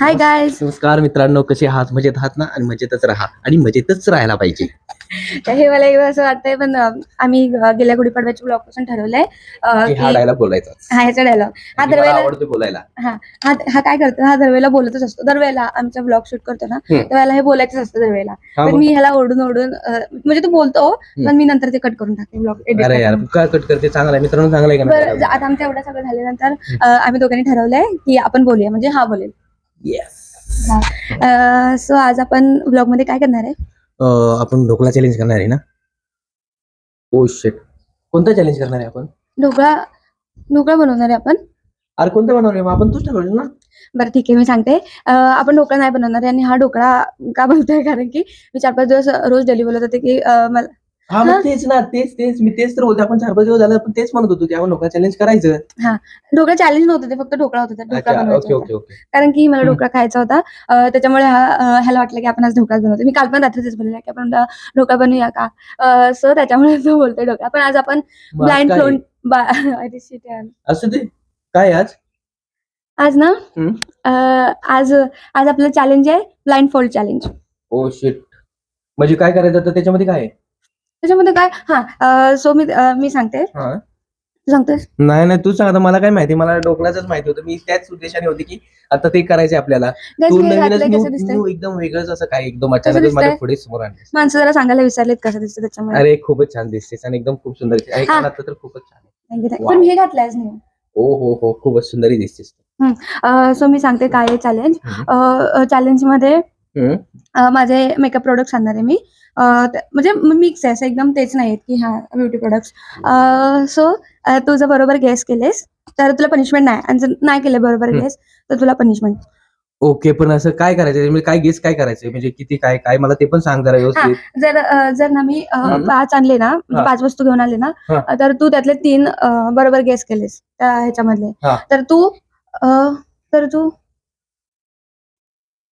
Hi guys. नमस्कार मित्रांनो, कसे आहात? मजेत आहात ना? आणि मजेतच राहा आणि मजेतच राहायला पाहिजे. हे मला एकदा असं वाटतंय, पण आम्ही गेल्या गुढीपाडव्याच्या ब्लॉग पासून ठरवलंय की हा डायलॉग बोलायचा. हा ह्याचा डायलॉग हा मला दरवेळेला आवडतो बोलायला. हा हा हा काय करतो, हा दरवेळेला बोलतच असतो. दरवेळेला आमचा ब्लॉग शूट करतो ना, त्यावेळेला हे बोलायचंच असतं दरवेळेला. तर मी ह्याला ओढून म्हणजे तो बोलतो, पण मी नंतर ते कट करून टाकते ब्लॉग एडिट. अरे यार, काय कट करते? चांगला आहे मित्रांनो, चांगला आहे का? बरं, आता आमचं एवढं सगळं झाल्यानंतर आम्ही दोघांनी ठरवलंय की आपण बोलूया, म्हणजे हा बोलेल. येस. सो आज आपण ब्लॉग मध्ये काय करणार आहे? आपण ढोकळा चॅलेंज करणार आहे ना? ओ शिट, कोणता चॅलेंज करणार आहे आपण? ढोकळा बनवणार आहे आपण. अरे कोणतं बनवणार आहे? आपण तूच ठरवलं ना. बरं ठीक आहे, मी सांगते. आपण ढोकळा नाही बनवणार आहे. आणि हा ढोकळा का बनवतोय, कारण की मी 4-5 दिवस रोज डेली बोलत होते की मला हा मग तेच ना, तेच मी तेच तर बोलतो. आपण 4-5 दिवस झालं पण तेच म्हणत होतो की आपण ढोकळा चॅलेंज करायचं. हा, ढोकळा चॅलेंज नव्हतं, ते फक्त ढोकळा होता. ढोकळा अच्छा, बनवायचा ओके. होता, कारण की मला ढोकळा खायचा होता. त्याच्यामुळे ह्याला वाटलं की आपण आज ढोकळाच बनवतो. मी काल पण रात्रीच बोलले की आपण ढोकळा बनवूया का. सो त्याच्यामुळे तो बोलतोय ढोकळा. पण आज आपण ब्लाइंड फ्लोट असं ते काय आज ना आज आपलं चॅलेंज आहे blind fold challenge. Oh shit, म्हणजे काय करायचं तर त्याच्यामध्ये काय आहे? त्याच्यामध्ये काय, सो मी सांगते. तू सांगतेस? नाही तू सांग. आता मला काय माहिती, मला ढोकळाच माहिती होतं. मी त्याच उद्देशाने होती की आता ते करायचे आपल्याला. तू नवीनच न्यू एकदम वेगळंच असं काय एकदम अचानक माझ्या पुढे समोर आणलीस. माणसं जरा सांगायला विसरलेत कसं दिसतं त्याच्यामुळे. अरे खूपच छान दिसतेस आणि एकदम खूप सुंदर दिसते. ऐकण्यात तर खूपच छान आहे. पण हे घातलंयस नाही. हो खूपच सुंदर दिसतेस. सो मी सांगते काय आहे चॅलेंज. चॅलेंज मध्ये माझे मेकअप प्रोडक्ट्स आणणार आहे मी. म्हणजे मिक्स आहे असं, एकदम तेच नाही की हा ब्युटी प्रोडक्ट्स. सो तू जर बरोबर गेस केलेस तर तुला पनिशमेंट नाही, आणि जर नाही केलं बरोबर गेस तर तुला पनिशमेंट. ओके, पण असं काय करायचं म्हणजे काय गेस काय करायचं म्हणजे किती काय काय मला ते पण सांग जरा व्यवस्थित. जर ना मी 5 आणले ना, म्हणजे 5 वस्तू घेऊन आले ना, तर तू त्यातले 3 बरोबर गेस केलेस त्या ह्याच्यामधले, तर तू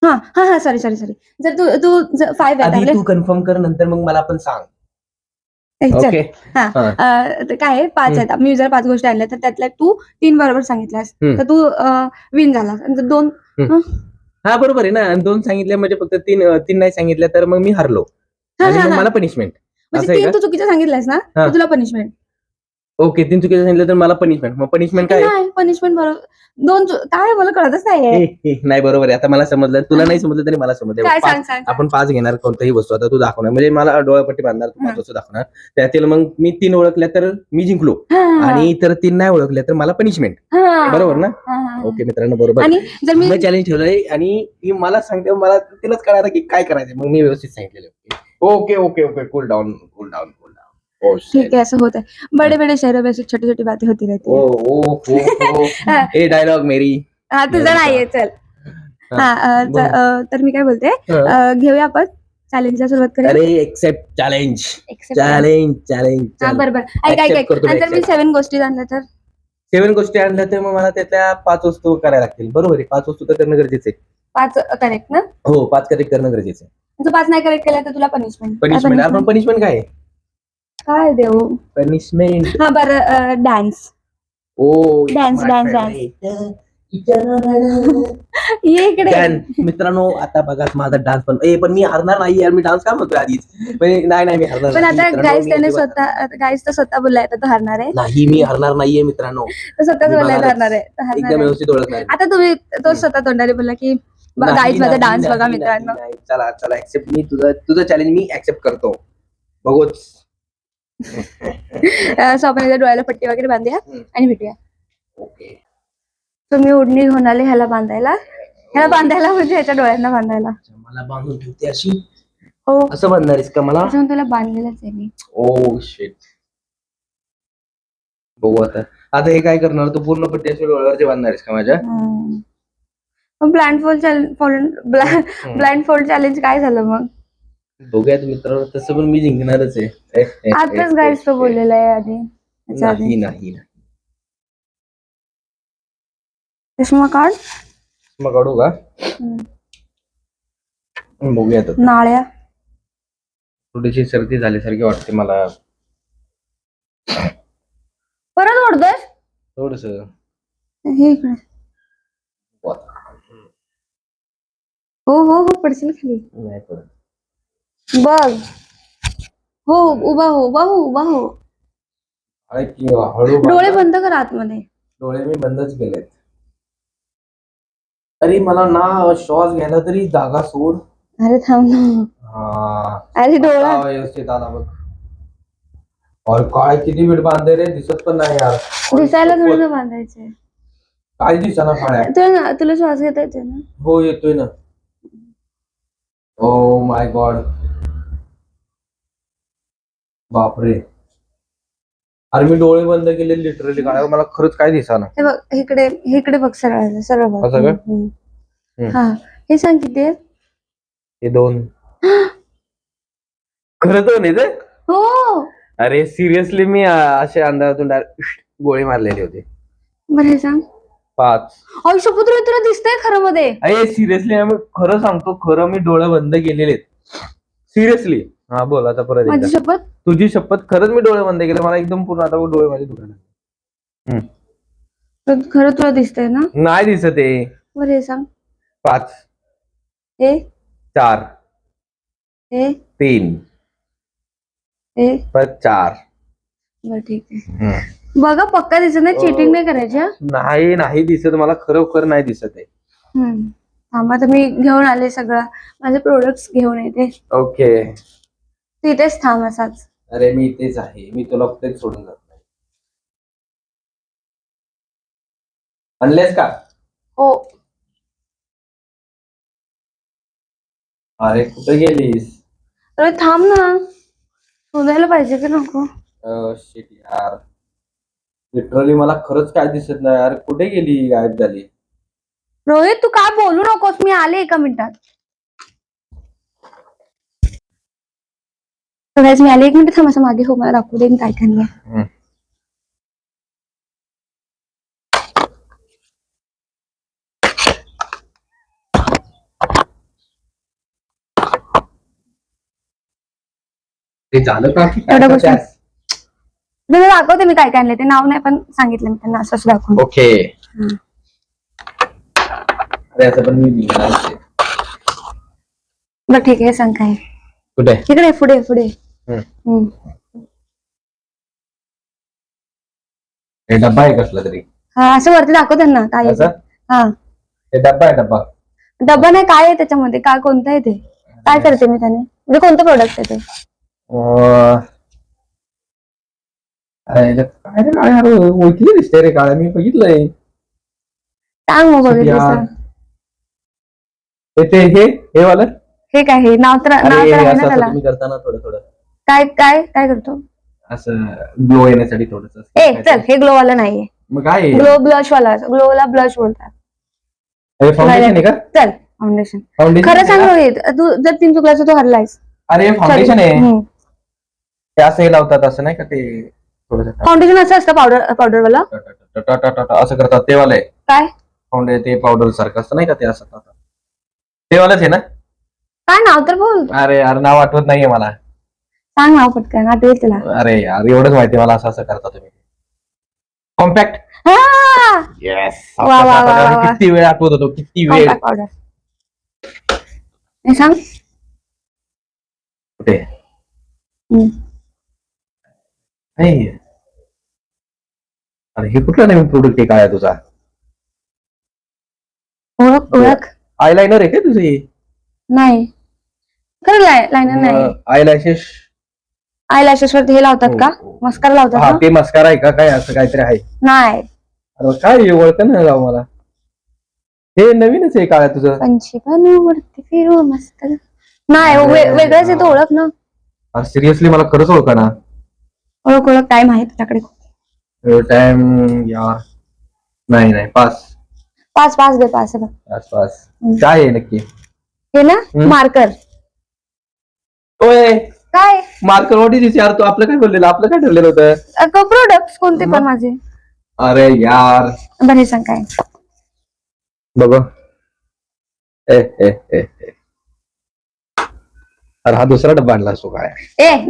सॉरी जर तू 5 आधी तू कन्फर्म कर, नंतर मग मला पण सांग. ओके. काय आहे, 5 आहेत. मी जर 5 गोष्टी आणल्या तर त्यातल्या तू 3 बरोबर सांगितल्यास तर तू विन झाला. जर 2 हा बरोबर आहे ना, 2 सांगितले म्हणजे फक्त 3 नाही सांगितल्या तर मग मी हरलो आणि मग मला पनिशमेंट. म्हणजे 3 तू चुकीचं सांगितलंस ना तर तुला पनिशमेंट. ओके, 3 चुकीचं सांगितलं तर मला पनिशमेंट. मग पनिशमेंट काय? नाही, पनिशमेंट बरोबर 2 काय मला कळतच नाहीये. नाही बरोबर आहे. आता मला समजलं, तुला नाही समजलं तरी मला समजलं. काय सांग. आपण 5 घेणार कोणत्याही वस्तू. आता तू दाखवणार म्हणजे मला डोळ्यापट्टी बांधणार, तू 5 वस्तू दाखवणार. त्यातील मग मी 3 ओळखल्या तर मी जिंकलो आणि इतर 3 नाही ओळखल्या तर मला पनिशमेंट. बरोबर ना? ओके मित्रांनो, बरोबर. आणि जर मी चॅलेंज ठेवलंय आणि ती मला सांगते, मला तिलाच कळणार की काय करायचं. मग मी व्यवस्थित सांगितलेलं. Okay cool down. ठीक है, ऐसा होता है. बड़े बड़े शहरों में छोटी छोटी बातें होती रहती है. ओ ए डायलॉग मेरी. हा तुझा नाहीये, चल. तर मी काय बोलते, घेऊया आपण चॅलेंजला सुरुवात करूया. अरे एक्सेप्ट चॅलेंज. बरोबर. ऐक. आणि जर मी 7 गोष्टी आणल्या तर 7 गोष्टी आणल्या तर मग मला त्यातल्या 5 वस्तू करायला लागतील. बरोबर आहे, 5 वस्तू तर करणं गरजेचं आहे. 5 करेक्ट ना? हो, 5 करेक्ट करणं गरजेचं आहे. जर 5 नाही करेक्ट केल्या तर तुला पनिशमेंट. आपण पनिशमेंट काय आहे? काय देऊ पनिशमेंट? हा बरं, डान्स. डान्स. ये इकडे. मित्रांनो, आता बघा माझा डान्स पण मी हरणार नाही यार. मी डान्स का म्हणतोय आधीच. नाही मी हरणार. पण आता गाईस तर स्वतः बोललाय तर तो हरणार आहे. नाही, मी हरणार नाहीये मित्रांनो. तो स्वतःच बोललाय हरणार आहे. एकदम व्यवस्थित ओळखणार. आता तुम्ही तो स्वतः तोंडाने बोलला की गाईस माझा डान्स बघा मित्रांनो. चला ऍक्सेप्ट. मी तुझं चॅलेंज मी ऍक्सेप्ट करतो. बघूच. सो आपण डोळ्याला पट्टी वगैरे बांधूया आणि भेटूया. ओके. तुम्ही ओढणी घेऊन आले ह्याला बांधायला म्हणजे ह्याच्या डोळ्यांना बांधायला. मला बांधून ठेवते अशी? हो, असं बांधणारीस का मला? तुला बांधलेलंच आहे मी. Oh shit. बघू आता हे काय करणार तू? पूर्ण पट्टी अशी डोळ्यावरती बांधणारीस का माझ्या? ब्लाइंड फोल्ड चॅलेंज काय झालं मग? बघूयात मित्रांनो, तसं पण मी जिंकणारच आहे. आताच गाईस तो बोललेला आहे आधी. नाही. चष्मा काढ. मग काढू का? बघूयात. नाळ्या थोडीशी सर्दी झाल्यासारखी वाटते मला. परत ओढतोय थोडस. हे इकडे. हो हो हो पडशील खाली. नाही पडत. बघ. हो उभा हो उभा हो उभा हो. ऐक की, हळू डोळे बांधा. बंद कर आतमध्ये. डोळे मी बंदच केलेत. अरे मला ना श्वास घ्यायला तरी जागा सोड. अरे थांब ना. हा अरे डोळा. आता व्यवस्थित आला बघ. और काय किती वेळ बांधले रे, दिसत पण नाही यार. दिसायला थोडी ना बांधायचे. काय दिसना फाळ्या. तुला श्वास घेता येते ना. हो येतोय ना. Oh my God. बापरे. अरे मी डोळे बंद केले लिटरली, काय मला खरंच काय दिसाना. हे बघ इकडे इकडे बघ सरळ सरळ बघ. असं का? हा हे सांग किती आहे. हे 2. खरं 2 आहे ते. हो. अरे सिरियसली मी असे अंधारातून डायरेक्ट गोळी मारलेली होती. बरं हे सांग. 5. शपथ तुला दिसतंय खरं मध्ये. अरे सिरियसली मी खरं सांगतो, खरं मी डोळे बंद केलेले सिरियसली. हा बोल आता परत एकदा. माझी शपथ. तुझी शपथ, खरंच मी डोळे बंद केले. मला एकदम पूर्ण आता डोळे माझे दुखायला. खरं तुला दिसतंय ना. नाही दिसत आहे. बरं हे सांग. 5. हे 4. हे 3. हे. परत 4. बरं ठीक आहे. बघा पक्का दिसत नाही. चिटिंग नाही करायची. नाही नाही दिसत मला, खरोखर नाही दिसत आहे. थांबा तर मी घेऊन आले सगळं. माझे प्रोडक्ट्स घेऊन येते. ओके. तिथेच थांब असाच. अरे मी इथेच आहे, मी तुला कुठेच सोडून जात नाही. आणलेस का? हो. अरे कुठे गेलीस? अरे थांब ना. शोधायला पाहिजे की नको. शिट यार, लिटरली मला खरंच काय दिसत नाही यार. कुठे गेली, गायब झाली? रोहित तू काय बोलू नकोस. मी आले 1 मिनिटात. सगळ्याच मी आले 1 मिनिट. थांब असं मागे हो, मला दाखवू दे मी काय खाल्लंय. ते झालं का? एवढ्या गोष्टी तुला दाखवते मी काय काय आणले. ते नाव नाही पण सांगितलं मी त्यांना असं असं दाखवून. ओके. अरे असं पण मी बरं ठीक आहे सांग काय. कुठे? इकडे पुढे पुढे. हे डब्बा आहे कसला तरी. हा असं वरती दाखव त्यांना काय आहे ते. हा हे डब्बा आहे. डब्बा डब्बा नाही. काय आहे त्याच्यामध्ये, काय कोणतं आहे ते, काय करते मी त्याने, म्हणजे कोणतं प्रोडक्ट आहे ते. काय रे, काय यार ओळखी दिसते रे, काय मी बघितलंय. सांग मग बघितलं. हे वाला. हे काय हे नाव तर आहे ना त्याला. तुम्ही करताना थोडं थोडं काय काय काय करतो असं ग्लो येण्यासाठी थोडस. चल हे ग्लो वाला नाहीये. मग काय ग्लो ब्लश वाला. ग्लोला ब्लश बोलतात. फाउंडेशन आहे का? चल फाउंडेशन. फाउंडेशन खरं सांग रोहित, तू जर 3 चुकलास तू हरलायस. अरे फाउंडेशन आहे ते, असं हे लावतात असं नाही का ते थोडस. फाउंडेशन असं असतं पावडर वाला. असं करतात ते वाला आहे काय फाउंडेशन. ते पावडर सारखं असतं नाही का ते, असं ते वालाच आहे ना. काय नाव तर बोल. अरे यार नाव आठवत नाहीये मला. सांग नाव पटकन, आठवेल तुला. अरे यार एवढंच माहिती मला, असं असं करता तुम्ही. कॉम्पॅक्ट. येस. किती वेळ आठवत होतो, किती वेळ. पावडर हे सांग कुठे. अरे हे कुठला नवीन प्रोडक्ट आहे काय तुझा? ओळख. आयलाइनर आहे का तुझे? नाही खरं लायनर नाही. आय लॅशेस वरती हे लावतात का, मस्कारा लावतात हा ना? ते मस्कारा आहे का, काय असं काहीतरी आहे? नाही. अरे काय ओळख नाही राव मला. हे नवीनच आहे काय तुझं? पंचीवरती फिरू मस्त. नाही वेगळंच आहे तो, ओळख ना. सिरियसली मला खरंच ओळखा ना. ओळख टाइम आहे तुझ्याकडे. टाइम यार. नाही 5 दे. 5 पास. काय आहे नक्की? हे ना मार्कर. ओय काय मार्कर व्हॉट इज यार, तू आपलं काय बोललेलं, आपलं काय ठरलेलं होतं? प्रोडक्ट कोणते पण माझे. अरे यार बरं सांग काय. बघ. अरे हा दुसरा डब्बा आणला असतो काय?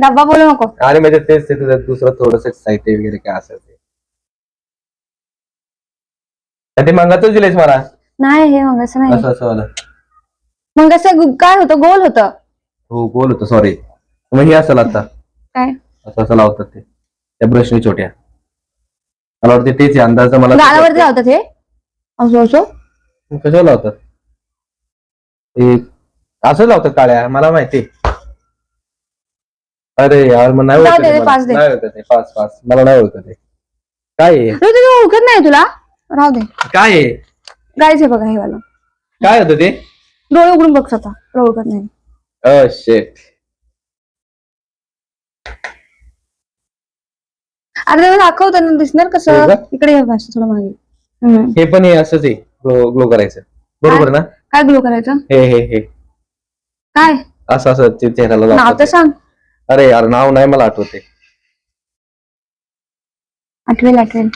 डब्बा बोलू नको. अरे म्हणजे तेच ते तुझं दुसरं थोडस साहित्य वगैरे काय असेल ते मागतच दिलेस मला. नाही हे मग असं नाही. असं वाला. मग असं काय होतं, गोल होतं. हो गोल होतं, सॉरी. मग हे असं लागतं, काय असं असं लावतात ते त्या ब्रशने छोट्या. मला वाटतं तेच आहे, अंदाज मला तेच गालावरती वाटतं. लावतात हे असं असं. कशावर लावतात ते? असं लावतात काळ्या, मला माहिती. अरे यार मग नाही जाऊ ओळखत दे, आहे मला. पाच दे. नाही ओळखत आहे, पाच पाच मला नाही ओळखत आहे. काय आहे? अरे तुझी ओळखत नाही तुला, राहू दे. काय आहे? गाईज हे बघा, हे वाला काय होतं ते? डोळे उघडून बघ स्वतः, तुला ओळखत नाही. शेट. अरे तेव्हा दाखवताना दिसणार हो कसं. का? इकडे ये बस, थोडं मागे. हे पण हे असंच आहे, ग्लो करायचं, बरोबर ना? काय ग्लो करायचं? हे हे हे काय असं असं ते चेहऱ्याला नाव लावतात तर ते. सांग. अरे यार नाव नाही मला आठवते. आठवेल आठवेल.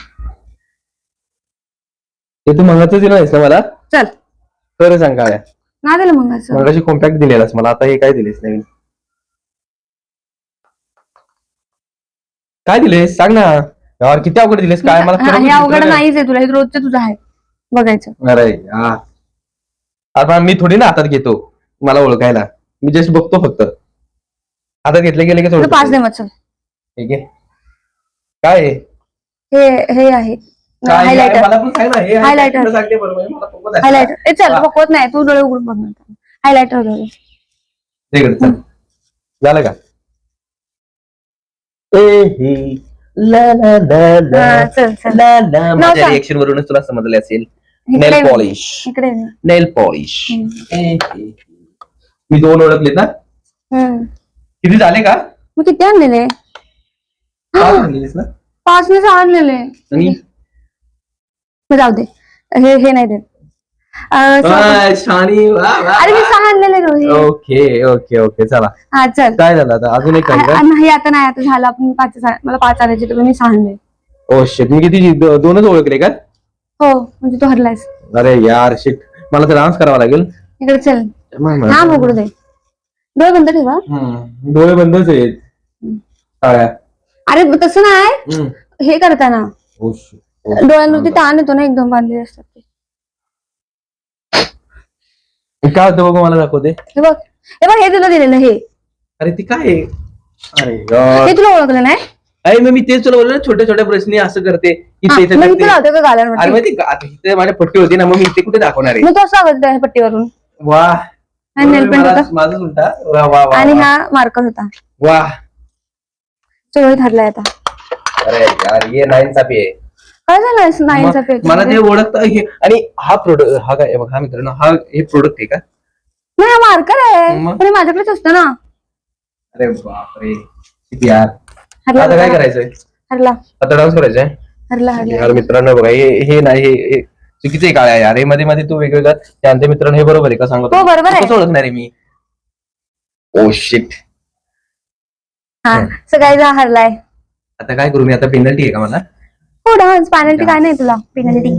ते तू मंगाचं दिलं नाहीस ना मला? चल खरं सांग काळ्या. ना दिलं मग असं. मगाशी कॉम्पॅक्ट दिलेलास मला, आता हे काय दिलेस नवीन? काय दिलेस सांग ना यार, किती अवघड दिलेस काय मला खरं हे बोल, अवघड मित्रांनो. नाहीच आहे तुला, हे रोजचं तुझं आहे बघायचं. अरे यार, आता मी थोडी ना हातात घेतो मला ओळखायला, मी जस्ट बघतो फक्त. हातात घेतले गेले की तुला सोडतो 5 ते. दे मग, चल. ठीक आहे. काय आहे? हे आहे काय आहे? हायलायटर. मला पण सांग ना, हे आहे Highlighter. काय? तुला सांगते बरोबर, मला फक्त दाखव. हायलायटर. ए चल, वा. बघवत नाही तू, डोळे उघडून बघ नंतर. हायलायटर वगैरे. दे इकडे, चल. झालं का? ए हे ला ला ला ला हा, चल चल. ला ला. नाव माझ्या सांग. रिएक्शन वरूनच तुला समजले असेल. इकडे नेल ये. पॉलिश. इकडे ये. नेल पॉलिश. हम्म. मी 2 ओळखलेत ना? हम्म. किती झाले का? मग किती आणलेले? 5 आणलेलीस ना? 5 ने आणलेले. आणि मग जाऊ दे, हे नाही देत. शाणी. अरे मी 6 आणलेले रोहित. ओके ओके ओके, चला. हा चल. काय झालं आता? अजून एक आहे का? नाही आता नाही, आता झालं. आपण 5 मला 5 आणायचे, तर मी 6 आणले. ओ शिट, मी किती 2च ओळखले का? हो म्हणजे तू हरलायस. अरे यार शिट, मला तर डान्स करावा लागेल. इकडे चल. हा उघडू दे, डोळे बंद ठेवा. डोळे बंदच आहेत. काळ्या. अरे तसं नाही, हे करताना ओ शिट. डोळ्यांवरती ताण येतो ना, एकदम बांधलेले असतात ते. काय होतं बघ, मला दाखवते. हे बघ, हे बघ, हे तुला दिलेलं हे. अरे ती काय आहे? अरे यार, हे तुला ओळखलं नाही? अरे मग मी तेच तुला बोललो ना, छोट्या छोट्या प्रश्न असं करते की हा, त्याचं मग करते. तुला होतं का अरे गालांवरती? माहिती का, आता इथे माझ्या पट्टी होती ना, मग मी इथे कुठे दाखवणार आहे? मग तो असं आवडतं पट्टीवरून. वा. हा नेल पेंट होता माझं उलटा. वा वा वा आणि वा. हा मार्कर होता. वा. चोळी ठरलाय आता. अरे यार, ये नाईन्साफी आहे. काय झालं नाईनचा पेज? मला ते ओळखता हे. आणि हा प्रोडक्ट, हा काय बघ, हा मित्रांनो, हा हे प्रोडक्ट आहे का? नाही, हा मार्कर आहे, मग? पण हे माझ्याकडेच असतं ना. अरे बापरे, किती यार. हरला आता काय बघा. करायचंय? हरला आता डान्स करायचंय? हरला हरला. यार मित्रांनो बघा, हे नाही, हे चुकीचं आहे काळ्या यार. हे मध्ये मध्ये तू वेगवेगळं त्यानंतर मित्रांनो, हे बरोबर आहे का सांगतो? हो, बरोबर आहे. कसं ओळखणार आहे मी? Oh shit. हा सगळ्याचा हरलाय. आता काय करू मी? आता पेनल्टी आहे का मला? हो डान्स पेनल्टी काय नाही तुला पेनल्टी.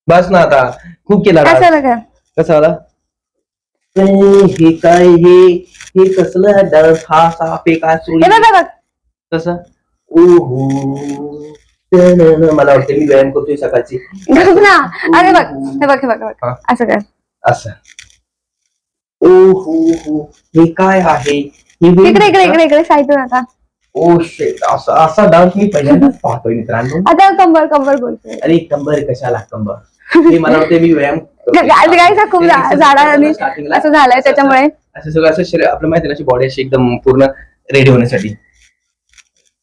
बस ना आता, खूप केला असं डान्स. नका. कसं आला? हे काय हे कसलं डान्स? हा साप आहे का? हे बघ बघ. कसं? ओहो. मला वाटतं मी व्यायाम करतोय सकाळची. गप ना. अरे बघ, हे बघ हे बघ हे बघ. हा. असं कर. असं. ओहो हो, हे काय आहे? इकडे इकडे इकडे इकडे साईडून आता. ओ शिट, असा डान्स मी पहिल्यांदाच पाहतोय मित्रांनो. आता कंबर कंबर बोलतोय. अरे कंबर कशाला कंबर? हे मला वाटतं मी व्यायाम काय खूप झाडा आणि स्टार्टिंगला असं झालंय त्याच्यामुळे. असं सगळं असं शरीर आपलं माहिती आहे, बॉडी अशी एकदम पूर्ण रेडी होण्यासाठी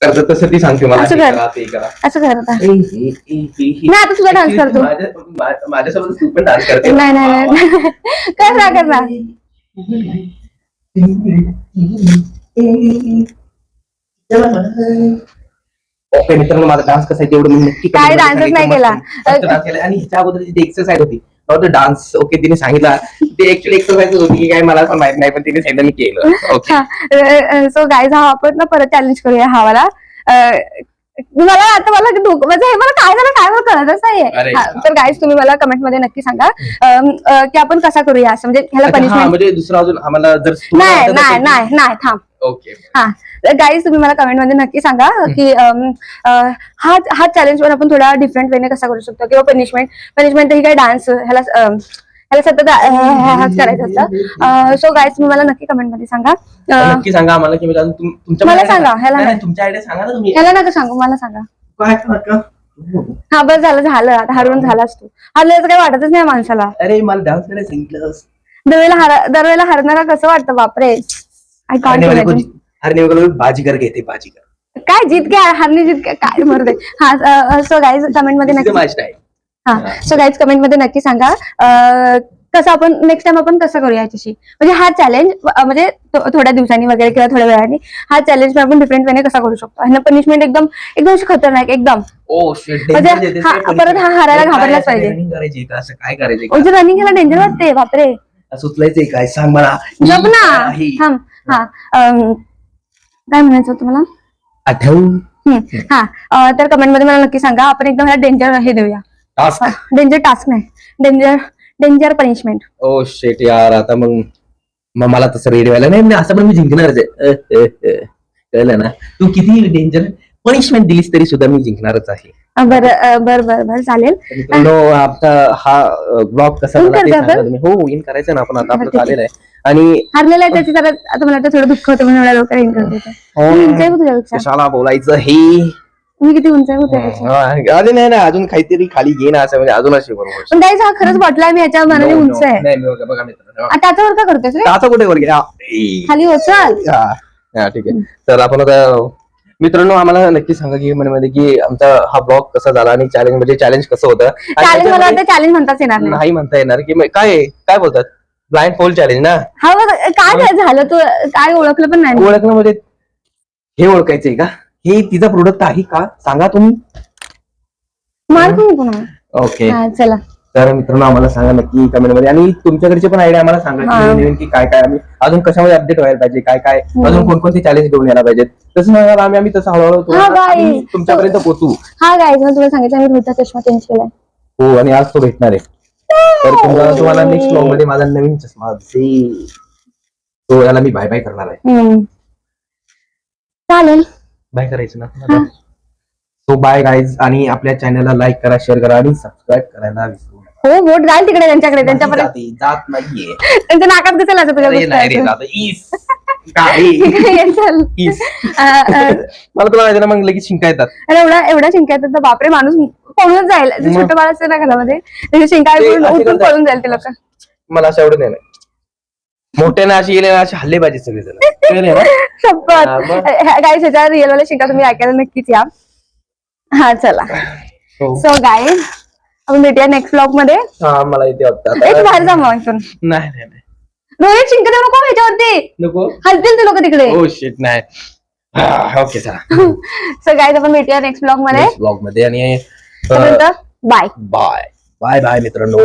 करतात, तसं ती सांगते मला. असं हे कर. करा, ते करा. असं कर आता. नाही, आता तुझा डान्स करतो. माझ्यासोबत तू पण डान्स करते. नाही नाही नाही कर ना कर ना. ओके मित्रांनो, माझा डान्स कसा आहे तेवढं मी नक्की काय डान्सच नाही केला. डान्स केला. आणि ह्याच्या अगोदर जी एक्सरसाइज होती डान्स, ओके तिने सांगितलं ते ऍक्च्युअली एक्सरसाइज होती की काय मला पण माहित नाही, पण तिने सांगितलं मी केलं. ओके सो गाईज हा आपण ना परत चॅलेंज करूया हा वाला. मला आता मला म्हणजे हे मला काय झालं काय मला कळतच अरे नाहीये. तर गाईज तुम्ही मला कमेंट मध्ये नक्की सांगा की आपण कसा करूया असं, म्हणजे ह्याला अच्छा, हा, पनिशमेंट. म्हणजे दुसरा अजून आम्हाला जर नाही नाही नाही नाही थांब. ओके हा गाईज तुम्ही मला कमेंट मध्ये नक्की सांगा की हा चॅलेंज पण आपण थोडा डिफरंट वेने कसा करू शकतो किंवा पनिशमेंट ही काय डान्स ह्याला सतत हाच करायचं असतं. सो गाईज तुम्ही मला नक्की कमेंट मध्ये सांगा. नक्की सांगा आम्हाला की तुमच्या मला सांगा, ह्याला नाही, तुमच्या आयडिया सांगा ना तुम्ही. ह्याला नका सांगू, मला सांगा. काय नका. हा बस झालं आता हरवून झालास तू. हरल्याचं काही वाटतच नाही माणसाला. अरे मला डान्स करायला सांगितलं. दरवेळेला हरणारा कसं वाटतं बापरे. I can't imagine. हरने वाले बाजीगर घेते बाजीगर. काय जीत काय हरणे जीत काय मरते. हा सो गाईज कमेंट मध्ये नक्की सो गाईज कमेंट मध्ये नक्की सांगा कसं आपण नेक्स्ट टाइम आपण कसं करूया याच्याशी. म्हणजे हा चॅलेंज म्हणजे थोड्या दिवसांनी वगैरे किंवा थोड्या वेळाने हा चॅलेंज आपण डिफरंट वेने कसा करू शकतो. आणि पनिशमेंट एकदम अशी खतरनाक एकदम. म्हणजे परत हा हारायला घाबरलाच पाहिजे. काय करायचं रनिंग ह्याला डेंजर वाटते बापरे. सुचलायचंय काय सांग मला. जप ना. हा काय म्हणायचं तुम्हाला आठव. हा तर कमेंट मध्ये मला नक्की सांगा आपण एकदम ह्याला डेंजर हे देऊया. डेंजर टास्क नाही डेंजर पनिशमेंट. ओ शेट यार आता मग मला तसं रेडी व्हायला नाही असं पण मी जिंकणारच आहे. कळलं ना. तू किती डेंजर पनिशमेंट दिलीस तरी सुद्धा मी जिंकणारच आहे. बर चालेल. आपला हा ब्लॉग कसा हो इन करायचं ना आपण आता आपलं चालेलं आहे. आणि हरलेला आहे त्याची जरा आता मला थोडं दुःख होतं म्हणून एवढ्या लवकर इन करते. कशाला बोलायचं हे. मी किती उंच आहे. अरे नाही अजून काहीतरी खाली घे ना असं म्हणजे अजून अशी बरोबर. पण गाईज हा खरंच वाटलाय मी ह्याच्या मनाने उंच आहे. बघा मित्रांनो त्याचा वर का करतोस रे. आता कुठे वर घ्या खाली हो चल. ठीक आहे. तर आपण आता मित्रांनो आम्हाला नक्की सांगा की मध्ये की आमचा हा ब्लॉग कसा झाला आणि चॅलेंज कसं होतं. चॅलेंज मला वाटतं चॅलेंज म्हणताच येणार नाही म्हणता येणार की काय बोलतात ब्लाइंड फोल्ड चॅलेंज ना. हा काय झालं तू काय ओळखलं पण नाही. ओळखलं म्हणजे हे ओळखायचंय का हे तिचा प्रोडक्ट आहे का सांगा तुम्ही. मार तुम्ही पुन्हा. ओके चला तर मित्रांनो आम्हाला सांगा नक्की कमेंट मध्ये आणि तुमच्याकडचे पण आयडिया आम्हाला सांगा की काय आम्ही अजून कशामध्ये अपडेट व्हायला पाहिजे काय अजून कोणकोणते चॅलेंज घेऊन यायला पाहिजे तसं सांगायला आम्ही तसं हळूहळू तुमच्यापर्यंत पोहोचू. हा गाईज मी तुला सांगितलं मी रोजचा चष्मा चेंज केलाय. हो आणि आज तो भेटणार आहे. तर तुम्हाला नेक्स्ट ब्लॉग मध्ये माझा नवीन चष्मा तो याला मी बाय बाय करणार आहे. चालेल बाय करायचं ना. सो बाय गाईज आणि आपल्या चॅनलला लाईक करा शेअर करा आणि सबस्क्राईब करायला विसरू नका. हो वोट जाईल तिकडे त्यांच्याकडे त्यांच्यापर्यंत जात नाहीये त्यांच्या नाकात कसं लागतं तुझ्या मला तुला माहिती ना मग लगेच शिंका येतात. एवढा शिंका येतात बापरे माणूस पळून जाईल. छोटं बाळ असते ना घरामध्ये त्याची शिंका उठून पळून जाईल ते लोक. मला असं एवढं नाही मोठ्याने अशी गेले असे हल्ले पाहिजे सगळेजण. गाईज ह्याच्या रिअल वाले शिंका तुम्ही ऐकायला नक्कीच या. हा चला सो गाईज आपण भेटूया नेक्स्ट ब्लॉग मध्ये. मला इथे एक बाहेर जा मग इथून. नाही रोहित शिंका देऊ नको ह्याच्यावरती नको हलतील ते लोक तिकडे. ओ शिट नाही. ओके चला सो गाईज आपण भेटूया नेक्स्ट ब्लॉग मध्ये आणि बाय बाय बाय बाय मित्रांनो.